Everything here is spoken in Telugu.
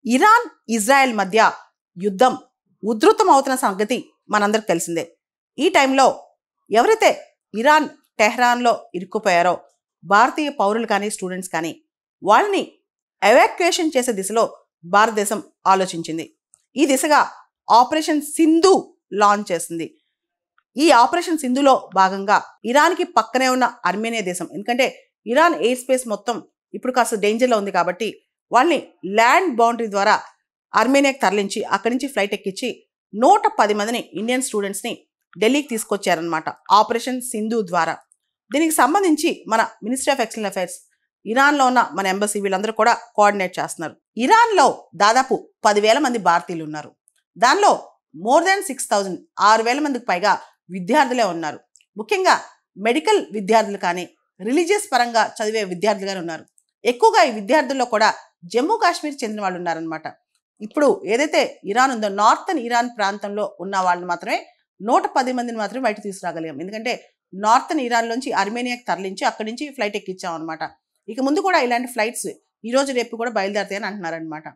ఇరాన్ ఇజ్రాయెల్ మధ్య యుద్ధం ఉధృతం అవుతున్న సంగతి మనందరికి తెలిసిందే. ఈ టైంలో ఎవరైతే ఇరాన్ టెహ్రాన్లో ఇరుక్కుపోయారో భారతీయ పౌరులు కానీ స్టూడెంట్స్ కానీ వాళ్ళని ఎవాక్యుయేషన్ చేసే దిశలో భారతదేశం ఆలోచించింది. ఈ దిశగా ఆపరేషన్ సింధు లాంచ్ చేసింది. ఈ ఆపరేషన్ సింధులో భాగంగా ఇరాన్కి పక్కనే ఉన్న ఆర్మేనియా దేశం, ఎందుకంటే ఇరాన్ ఎయిర్ స్పేస్ మొత్తం ఇప్పుడు కాస్త డేంజర్లో ఉంది కాబట్టి వాళ్ళని ల్యాండ్ బౌండరీ ద్వారా ఆర్మేనియాకి తరలించి అక్కడి నుంచి ఫ్లైట్ ఎక్కించి 110 మందిని ఇండియన్ స్టూడెంట్స్ని ఢిల్లీకి తీసుకొచ్చారనమాట ఆపరేషన్ సింధు ద్వారా. దీనికి సంబంధించి మన మినిస్ట్రీ ఆఫ్ ఎక్స్టర్నల్ అఫైర్స్, ఇరాన్లో ఉన్న మన ఎంబసీ వీళ్ళందరూ కూడా కోఆర్డినేట్ చేస్తున్నారు. ఇరాన్లో దాదాపు 10,000 మంది భారతీయులు ఉన్నారు. దానిలో మోర్ దాన్ 6,000 6,000 మందికి పైగా విద్యార్థులే ఉన్నారు. ముఖ్యంగా మెడికల్ విద్యార్థులు కానీ రిలీజియస్ పరంగా చదివే విద్యార్థులు కానీ ఉన్నారు. ఎక్కువగా ఈ విద్యార్థుల్లో కూడా జమ్మూ కాశ్మీర్ చెందిన వాళ్ళు ఉన్నారనమాట. ఇప్పుడు ఏదైతే ఇరాన్ ఉందో నార్థన్ ఇరాన్ ప్రాంతంలో ఉన్న వాళ్ళని మాత్రమే 110 మందిని మాత్రమే బయట తీసుకురాగలిగాం. ఎందుకంటే నార్థన్ ఇరాన్లోంచి ఆర్మేనియాకి తరలించి అక్కడి నుంచి ఫ్లైట్ ఎక్కించాం అనమాట. ఇక ముందు కూడా ఇలాంటి ఫ్లైట్స్ ఈ రోజు రేపు కూడా బయలుదేరుతాయని అంటున్నారనమాట.